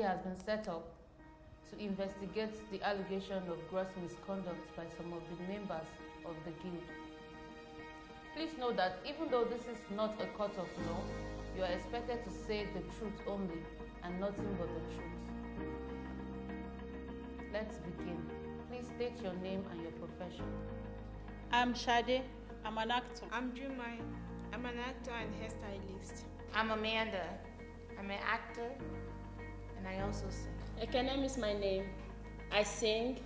committee has been set up to investigate the allegation of gross misconduct by some of the members of the guild. Please note that even though this is not a court of law, you are expected to say the truth only and nothing but the truth. Let's begin. Please state your name and your profession. I'm Shade. I'm an actor. I'm Jumai. I'm an actor and hairstylist. I'm Amanda. I'm an actor and I also sing. Ekenem is my name. I sing,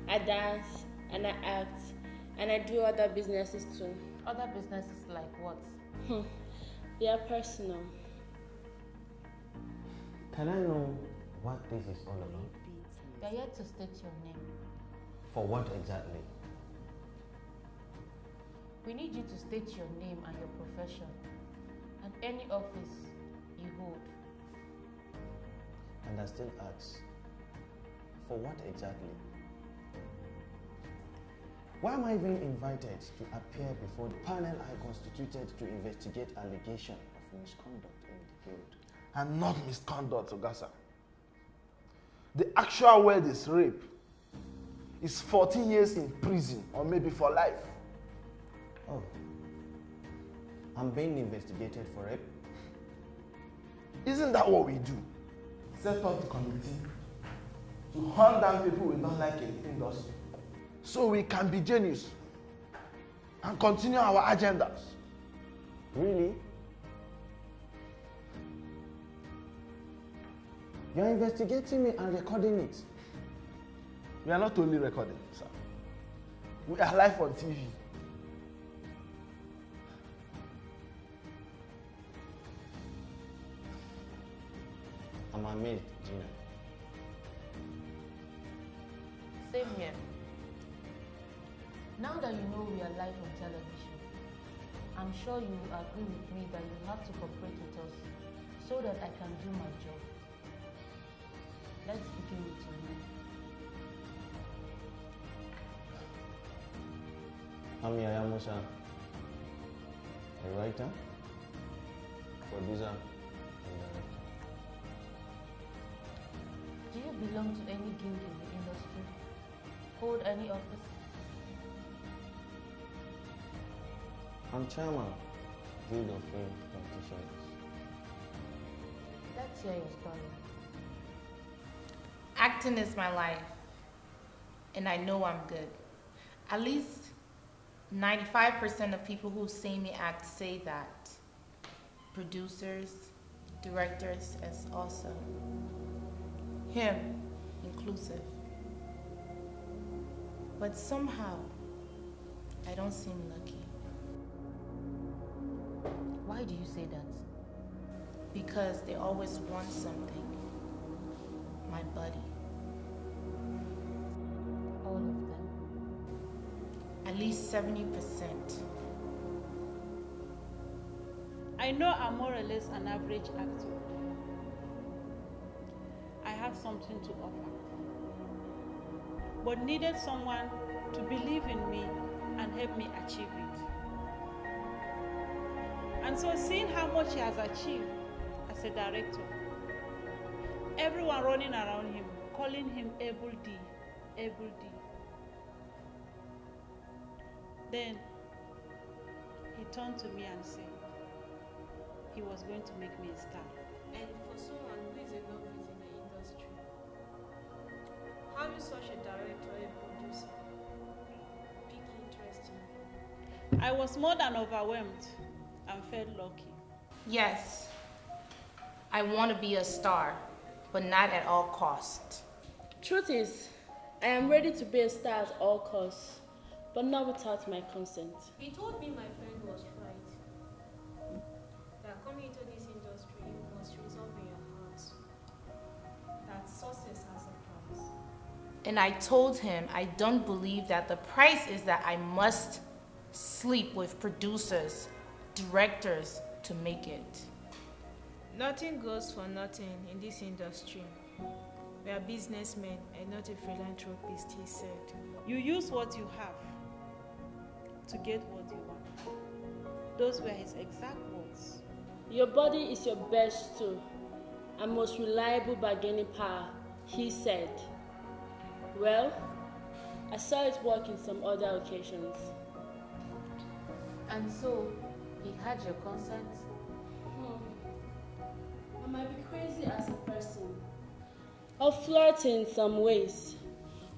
I dance, and I act, and I do other businesses too. Other businesses like what? They are personal. Can I know what this is all about? You are yet to state your name. For what exactly? We need you to state your name and your profession and any office you hold. And I still ask, for what exactly? Why am I even invited to appear before the panel I constituted to investigate allegation of misconduct in the guild? And not misconduct, Ogasa. The actual word is rape. It's 14 years in prison or maybe for life. Oh, I'm being investigated for rape? Isn't that what we do? Set up the committee to hunt down people we don't like in the industry so we can be genius and continue our agendas. Really? You're investigating me and recording it? We are not only recording, sir. We are live on TV. I'm amazed, Gina. Same here. Now that you know we are live on television, I'm sure you will agree with me that you have to cooperate with us so that I can do my job. Let's begin with your name. I'm Yaya Musa, a writer, producer, and director. Do you belong to any guild in the industry? Hold any office? I'm chairman, Guild of Film Practitioners. Let's hear your story. Acting is my life, and I know I'm good. At least 95% of people who see me act say that. Producers, directors, as also. Him, inclusive. But somehow, I don't seem lucky. Why do you say that? Because they always want something. My buddy. All of them? At least 70%. I know I'm more or less an average actor. I have something to offer. But needed someone to believe in me and help me achieve it. And so seeing how much he has achieved as a director, everyone running around him, calling him Able D, Able D. Then he turned to me and said he was going to make me a star. And for someone who is a novice in the industry, how do such a director or a producer pique interest in you? I was more than overwhelmed and felt lucky. Yes, I want to be a star, but not at all costs. Truth is, I am ready to be a star at all costs, but not without my consent. He told me my friend was right. That coming into this industry must resolve in your heart. That success has a price. And I told him I don't believe that the price is that I must sleep with producers, directors to make it. Nothing goes for nothing in this industry. We are businessmen and not a philanthropist, he said. You use what you have to get what you want. Those were his exact words. Your body is your best tool. and most reliable bargaining power, he said. Well, I saw it work in some other occasions. And so, he had your consent? I might be crazy as a person, or flirty in some ways,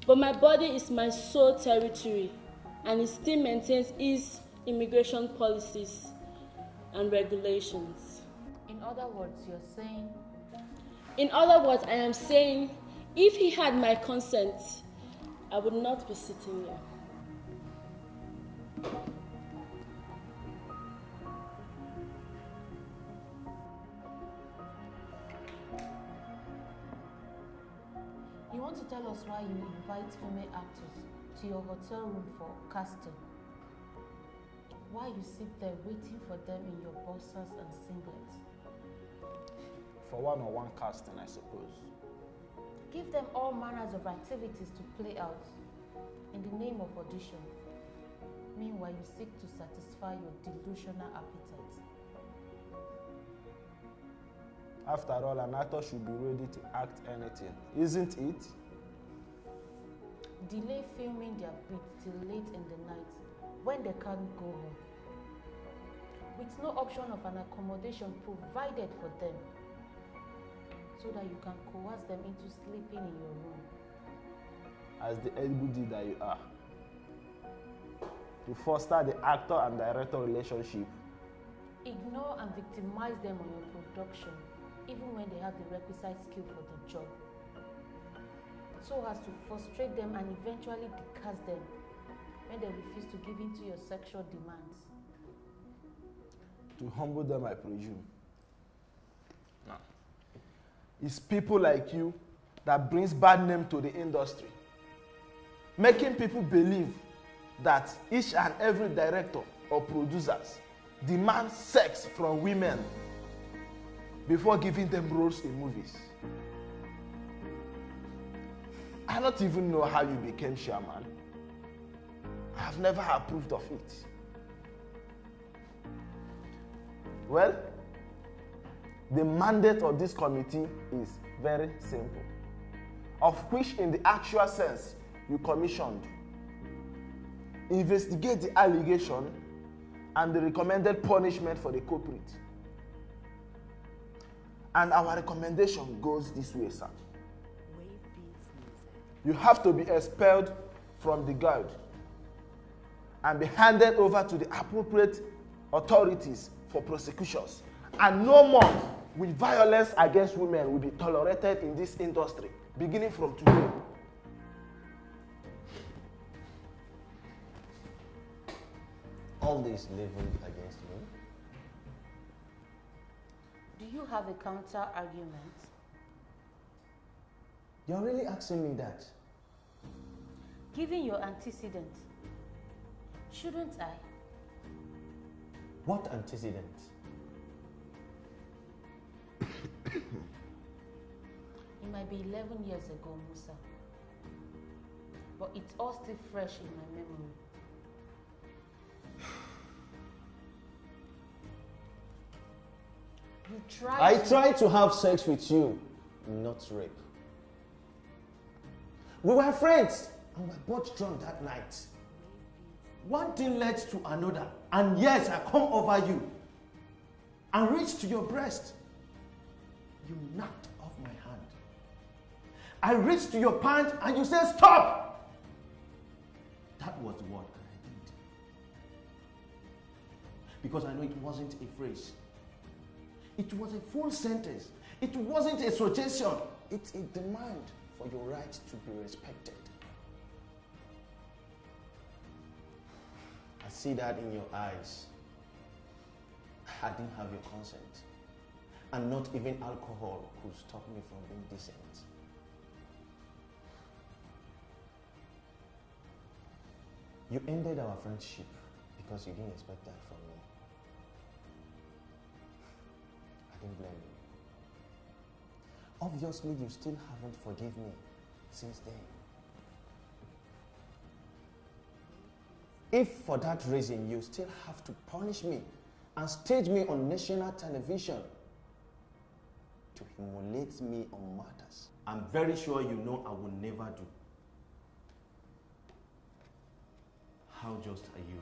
but my body is my sole territory, and it still maintains its immigration policies and regulations. In other words, you're saying? In other words, I am saying, if he had my consent, I would not be sitting here. You want to tell us why you invite female actors to your hotel room for casting? Why you sit there waiting for them in your boxers and singlets? For one-on-one casting, I suppose. Give them all manners of activities to play out in the name of audition. Meanwhile, you seek to satisfy your delusional appetite. After all, an actor should be ready to act anything, isn't it? Delay filming their bits till late in the night when they can't go home, with no option of an accommodation provided for them, so that you can coerce them into sleeping in your room. As the elbow that you are. To foster the actor and director relationship. Ignore and victimize them on your production, even when they have the requisite skill for the job, so as to frustrate them and eventually decast them when they refuse to give in to your sexual demands. To humble them, I presume. No. It's people like you that brings bad name to the industry, making people believe that each and every director or producers demand sex from women before giving them roles in movies. I don't even know how you became chairman. I've never approved of it. Well, the mandate of this committee is very simple, of which in the actual sense you commissioned. Investigate the allegation and the recommended punishment for the culprit. And our recommendation goes this way, sir. You have to be expelled from the guild and be handed over to the appropriate authorities for prosecutions. And no more will violence against women will be tolerated in this industry, beginning from today. All this leveled against me? Do you have a counter argument? You're really asking me that? Given your antecedent, shouldn't I? What antecedent? It might be 11 years ago, Musa, but it's all still fresh in my memory. I tried to have sex with you, not rape. We were friends and we were both drunk that night. One thing led to another, and yes, I come over you and reached to your breast. You knocked off my hand. I reached to your pant and you said, "Stop!" That was what I did. Because I know it wasn't a phrase. It was a full sentence. It wasn't a suggestion. It's a demand for your right to be respected. I see that in your eyes. I didn't have your consent. And not even alcohol could stop me from being decent. You ended our friendship because you didn't expect that from me. I didn't blame you. Obviously, you still haven't forgiven me since then. If for that reason you still have to punish me and stage me on national television to humiliate me on matters I'm very sure you know I will never do. How just are you?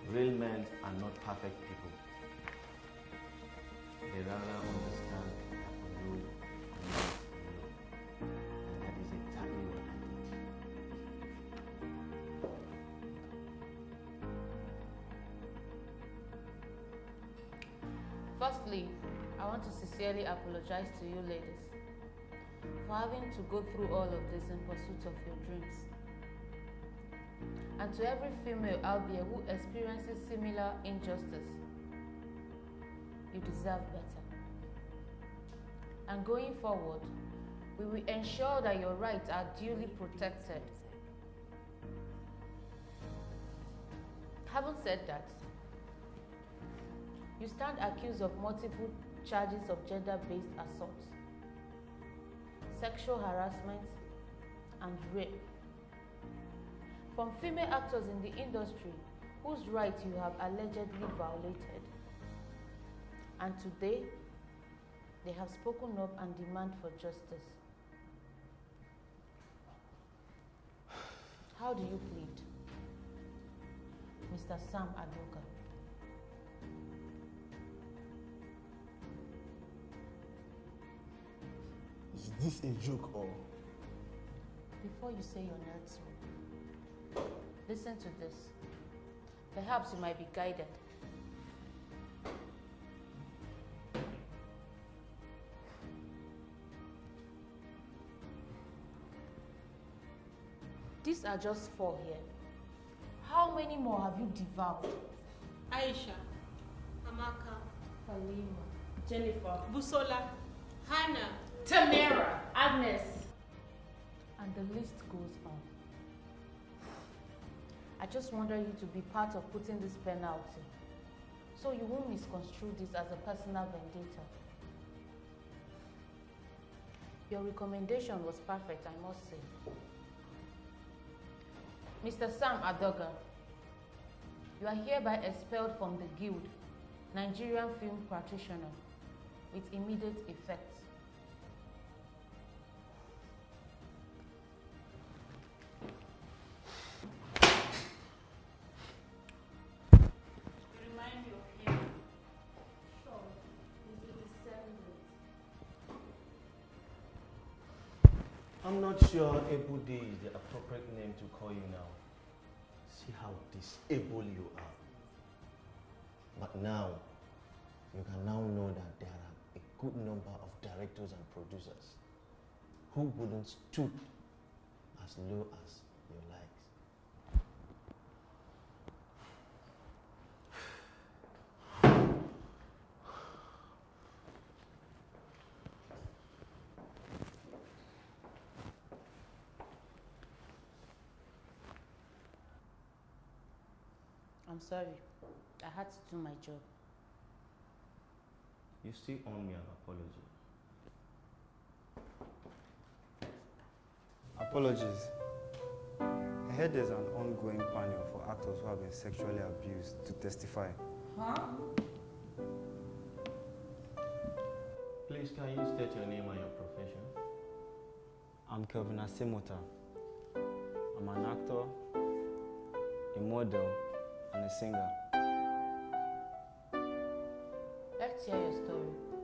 Real men are not perfect people. They rather understand that you are not you. And that is exactly what I did. Firstly, I want to sincerely apologize to you ladies for having to go through all of this in pursuit of your dreams. And to every female out there who experiences similar injustice, you deserve better. And going forward, we will ensure that your rights are duly protected. Having said that, you stand accused of multiple charges of gender-based assault, sexual harassment, and rape from female actors in the industry whose rights you have allegedly violated. And today, they have spoken up and demand for justice. How do you plead? Mr. Sam Adoka. Is this a joke or? Before you say your next word, listen to this. Perhaps you might be guided. These are just 4 here. How many more have you devoured? Aisha, Amaka, Halima, Jennifer, Busola, Hannah, Tamara, Agnes. And the list goes on. I just wanted you to be part of putting this penalty, so you won't misconstrue this as a personal vendetta. Your recommendation was perfect, I must say. Mr. Sam Adoga, you are hereby expelled from the Guild, Nigerian Film Practitioner, with immediate effect. Remind you of him. Sure, he's 87 I'm not sure Able Day is the appropriate name to call you now. See how disabled you are. But now, you can now know that there are a good number of directors and producers who wouldn't stoop as low as your likes. I'm sorry. I had to do my job. You still owe me an apology. Apologies. I heard there's an ongoing panel for actors who have been sexually abused to testify. Huh? Please, can you state your name and your profession? I'm Kelvin Asemota. I'm an actor, a model, and a singer. Let's hear your story.